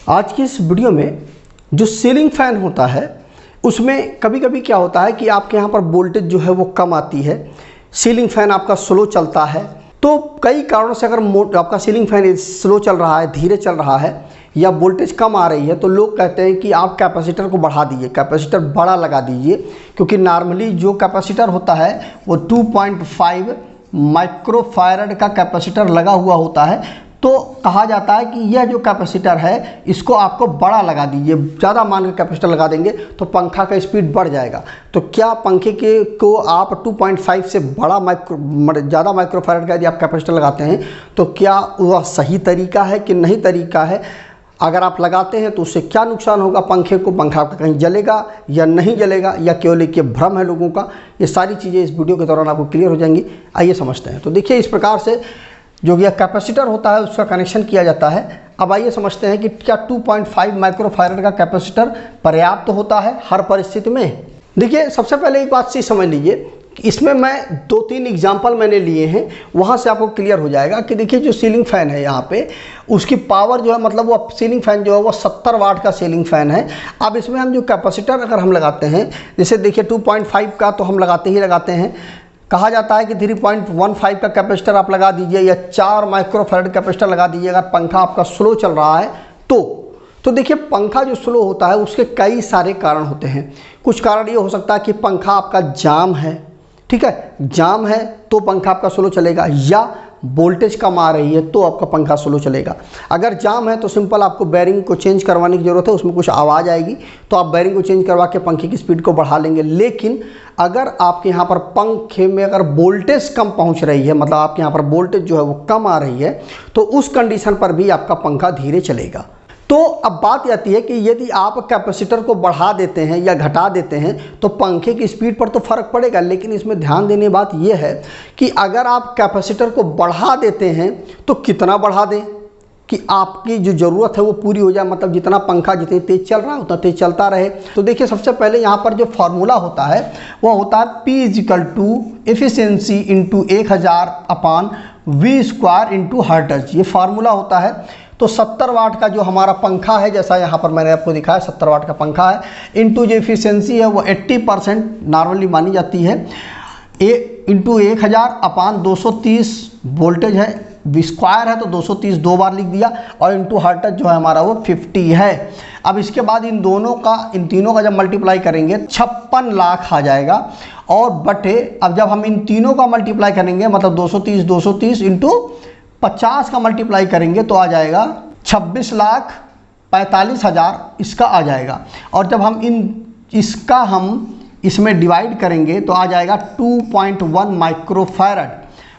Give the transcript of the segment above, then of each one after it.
आज की इस वीडियो में जो सीलिंग फैन होता है उसमें कभी कभी क्या होता है कि आपके यहाँ पर वोल्टेज जो है वो कम आती है, सीलिंग फैन आपका स्लो चलता है। तो कई कारणों से अगर आपका सीलिंग फैन स्लो चल रहा है, धीरे चल रहा है या वोल्टेज कम आ रही है तो लोग कहते हैं कि आप कैपेसिटर को बढ़ा दीजिए, कैपेसिटर बड़ा लगा दीजिए, क्योंकि नॉर्मली जो कैपेसिटर होता है वो 2.5 माइक्रोफैरड का कैपेसिटर लगा हुआ होता है। तो कहा जाता है कि यह जो कैपेसिटर है इसको आपको बड़ा लगा दीजिए, ज़्यादा मान के कैपेसिटर लगा देंगे तो पंखा का स्पीड बढ़ जाएगा। तो क्या पंखे के को आप 2.5 से ज़्यादा माइक्रोफैरड का यदि आप कैपेसिटर लगाते हैं तो क्या वह सही तरीका है कि नहीं तरीका है? अगर आप लगाते हैं तो उससे क्या नुकसान होगा पंखे को? पंखा आपका कहीं जलेगा या नहीं जलेगा, या केवल एक भ्रम है लोगों का? ये सारी चीज़ें इस वीडियो के दौरान आपको क्लियर हो जाएंगी। आइए समझते हैं। तो देखिए, इस प्रकार से जो यह कैपेसिटर होता है उसका कनेक्शन किया जाता है। अब आइए समझते हैं कि क्या 2.5 माइक्रोफैरड का कैपेसिटर पर्याप्त होता है हर परिस्थिति में। देखिए, सबसे पहले एक बात से समझ लीजिए कि इसमें मैं 2-3 एग्जाम्पल मैंने लिए हैं, वहाँ से आपको क्लियर हो जाएगा कि देखिए जो सीलिंग फ़ैन है यहाँ पे उसकी पावर जो है, मतलब वो सीलिंग फ़ैन जो है वो 70 वाट का सीलिंग फ़ैन है। अब इसमें हम जो कैपेसिटर अगर हम लगाते हैं, जैसे देखिए 2.5 का तो हम लगाते हैं। कहा जाता है कि 3.15 का कैपेसिटर आप लगा दीजिए या 4 माइक्रोफैरड कैपेसिटर लगा दीजिए अगर पंखा आपका स्लो चल रहा है तो देखिए, पंखा जो स्लो होता है उसके कई सारे कारण होते हैं। कुछ कारण ये हो सकता है कि पंखा आपका जाम है, ठीक है, जाम है तो पंखा आपका स्लो चलेगा, या वोल्टेज कम आ रही है तो आपका पंखा स्लो चलेगा। अगर जाम है तो सिंपल आपको बेरिंग को चेंज करवाने की ज़रूरत है, उसमें कुछ आवाज़ आएगी तो आप बेरिंग को चेंज करवा के पंखे की स्पीड को बढ़ा लेंगे। लेकिन अगर आपके यहाँ पर पंखे में अगर वोल्टेज कम पहुँच रही है, मतलब आपके यहाँ पर वोल्टेज जो है वो कम आ रही है, तो उस कंडीशन पर भी आपका पंखा धीरे चलेगा। तो अब बात आती है कि यदि आप कैपेसिटर को बढ़ा देते हैं या घटा देते हैं तो पंखे की स्पीड पर तो फर्क पड़ेगा। लेकिन इसमें ध्यान देने की बात यह है कि अगर आप कैपेसिटर को बढ़ा देते हैं तो कितना बढ़ा दें कि आपकी जो ज़रूरत है वो पूरी हो जाए, मतलब जितना पंखा जितनी तेज़ चल रहा है उतना तेज़ चलता रहे। तो देखिए, सबसे पहले यहाँ पर जो फार्मूला होता है वो होता है P efficiency into 1000/V² into hertz. ये फार्मूला होता है। तो 70 वाट का जो हमारा पंखा है, जैसा यहाँ पर मैंने आपको दिखाया 70 वाट का पंखा है, इंटू जो एफिशिएंसी है वो 80% नॉर्मली मानी जाती है, इंटू 1000/230 वोल्टेज है, V² है तो 230 दो बार लिख दिया, और इंटू हर्ट्ज जो है हमारा वो 50 है। अब इसके बाद इन तीनों का जब मल्टीप्लाई करेंगे 56 लाख आ जाएगा, और बटे अब जब हम इन तीनों का मल्टीप्लाई करेंगे, मतलब 230 इंटू 50 का मल्टीप्लाई करेंगे तो आ जाएगा 26,45,000 इसका आ जाएगा। और जब हम इसमें डिवाइड करेंगे तो आ जाएगा 2.1 माइक्रोफैरड।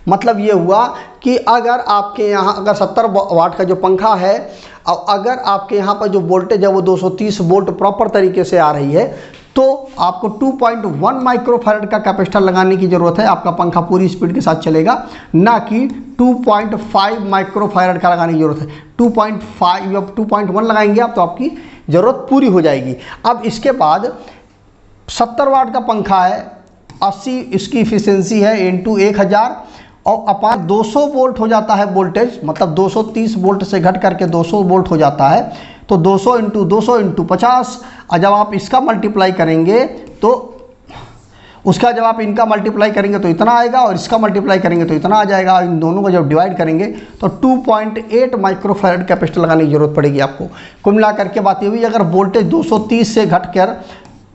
मतलब ये हुआ कि अगर आपके यहाँ अगर 70 वाट का जो पंखा है और अगर आपके यहाँ पर जो वोल्टेज है वो 230 वोल्ट प्रॉपर तरीके से आ रही है तो आपको 2.1 माइक्रोफैरड का कैपेसिटर लगाने की ज़रूरत है। आपका पंखा पूरी स्पीड के साथ चलेगा, ना कि 2.5 माइक्रोफैरड का लगाने की ज़रूरत है। 2.1 लगाएंगे आप तो आपकी ज़रूरत पूरी हो जाएगी। अब इसके बाद 70 वाट का पंखा है, 80 इसकी इफिशियंसी है, इंटू 1000 और अपान 200 वोल्ट हो जाता है वोल्टेज, मतलब 230 वोल्ट से घट करके 200 वोल्ट हो जाता है। तो 200 इंटू 50, और जब आप इसका मल्टीप्लाई करेंगे तो उसका जब आप इनका मल्टीप्लाई करेंगे तो इतना आएगा, और इसका मल्टीप्लाई करेंगे तो इतना आ जाएगा। इन दोनों को जब डिवाइड करेंगे तो 2.8 माइक्रोफैरड कैपेसिटर लगाने की ज़रूरत पड़ेगी आपको। कुल मिला करके बात ये हुई, अगर वोल्टेज 230 से घटकर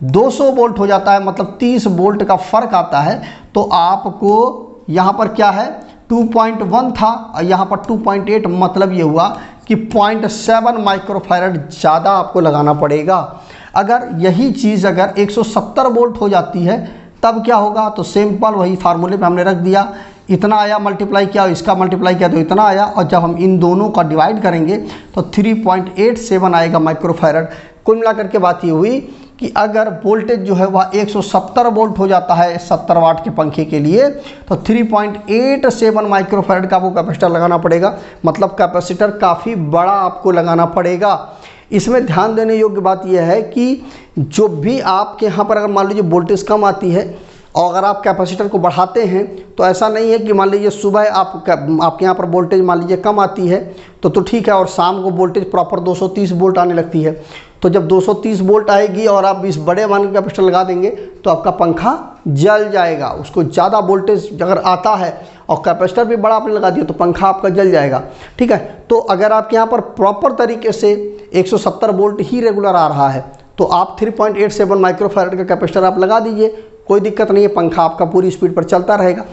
200 वोल्ट हो जाता है, मतलब 30 वोल्ट का फ़र्क आता है, तो आपको यहाँ पर क्या है 2.1 था और यहाँ पर 2.8, मतलब ये हुआ कि 0.7 माइक्रोफैरड ज़्यादा आपको लगाना पड़ेगा। अगर यही चीज़ अगर 170 वोल्ट हो जाती है तब क्या होगा? तो सिंपल वही फार्मूले पे हमने रख दिया, इतना आया, मल्टीप्लाई किया, इसका मल्टीप्लाई किया तो इतना आया, और जब हम इन दोनों का डिवाइड करेंगे तो 3.87 आएगा माइक्रोफैरड। कुल मिलाकर के बात ये हुई कि अगर वोल्टेज जो है वह 170 वोल्ट हो जाता है 70 वाट के पंखे के लिए तो 3.87 माइक्रोफैरड का वो कैपेसिटर लगाना पड़ेगा। मतलब कैपेसिटर काफ़ी बड़ा आपको लगाना पड़ेगा। इसमें ध्यान देने योग्य बात यह है कि जो भी आपके यहाँ पर अगर मान लीजिए वोल्टेज कम आती है और अगर आप कैपेसिटर को बढ़ाते हैं तो ऐसा नहीं है कि मान लीजिए सुबह आपके यहाँ पर वोल्टेज मान लीजिए कम आती है तो ठीक है, और शाम को वोल्टेज प्रॉपर 230 वोल्ट आने लगती है। तो जब 230 वोल्ट आएगी और आप इस बड़े मान का कैपेसिटर लगा देंगे तो आपका पंखा जल जाएगा। उसको ज़्यादा वोल्टेज अगर आता है और कैपेसिटर भी बड़ा आपने लगा दिया तो पंखा आपका जल जाएगा। ठीक है, तो अगर आपके यहाँ पर प्रॉपर तरीके से 170 वोल्ट ही रेगुलर आ रहा है तो आप 3.87 माइक्रोफैराड का कैपेसिटर आप लगा दीजिए, कोई दिक्कत नहीं है, पंखा आपका पूरी स्पीड पर चलता रहेगा।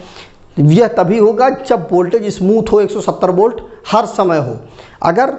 यह तभी होगा जब वोल्टेज स्मूथ हो, 170 वोल्ट हर समय हो। अगर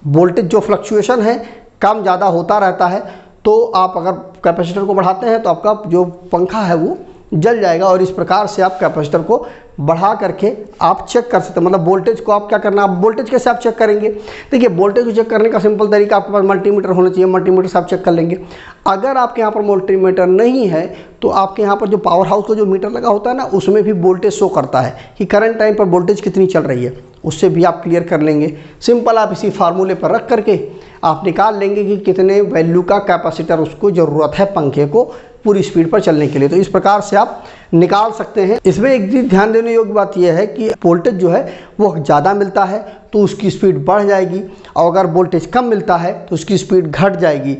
वोल्टेज जो फ्लक्चुएशन है कम ज़्यादा होता रहता है तो आप अगर कैपेसिटर को बढ़ाते हैं तो आपका जो पंखा है वो जल जाएगा। और इस प्रकार से आप कैपेसिटर को बढ़ा करके आप चेक कर सकते हैं। मतलब वोल्टेज को आप क्या करना, आप वोल्टेज कैसे आप चेक करेंगे? देखिए, वोल्टेज को चेक करने का सिंपल तरीका, आपके पास मल्टीमीटर होना चाहिए, मल्टीमीटर से आप चेक कर लेंगे। अगर आपके यहाँ पर मल्टीमीटर नहीं है तो आपके यहाँ पर जो पावर हाउस का जो मीटर लगा होता है ना, उसमें भी वोल्टेज शो करता है कि करंट टाइम पर वोल्टेज कितनी चल रही है, उससे भी आप क्लियर कर लेंगे। सिंपल आप इसी फार्मूले पर रख करके आप निकाल लेंगे कि कितने वैल्यू का कैपेसिटर उसको ज़रूरत है पंखे को पूरी स्पीड पर चलने के लिए। तो इस प्रकार से आप निकाल सकते हैं। इसमें एक चीज़ ध्यान देने योग्य बात यह है कि वोल्टेज जो है वो ज़्यादा मिलता है तो उसकी स्पीड बढ़ जाएगी, और अगर वोल्टेज कम मिलता है तो उसकी स्पीड घट जाएगी।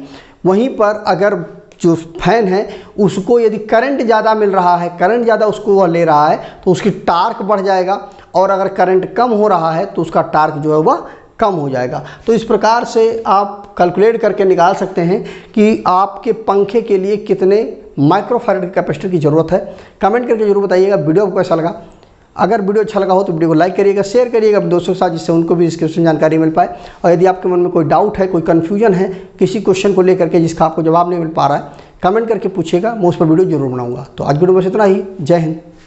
वहीं पर अगर जो फैन है उसको यदि करंट ज़्यादा मिल रहा है, करंट ज़्यादा उसको वह ले रहा है तो उसकी टार्क बढ़ जाएगा, और अगर करंट कम हो रहा है तो उसका टार्क जो है वह कम हो जाएगा। तो इस प्रकार से आप कैलकुलेट करके निकाल सकते हैं कि आपके पंखे के लिए कितने माइक्रोफैराड कैपेसिटर की ज़रूरत है। कमेंट करके जरूर बताइएगा वीडियो आपको कैसा लगा। अगर वीडियो अच्छा लगा हो तो वीडियो को लाइक करिएगा, शेयर करिएगा अपने दोस्तों के साथ, जिससे उनको भी इसकी जानकारी मिल पाए। और यदि आपके मन में कोई डाउट है, कोई कन्फ्यूजन है किसी क्वेश्चन को लेकर के जिसका आपको जवाब नहीं मिल पा रहा है, कमेंट करके पूछिएगा, मैं उस पर वीडियो जरूर बनाऊंगा। तो आज वीडियो बस इतना ही। जय हिंद।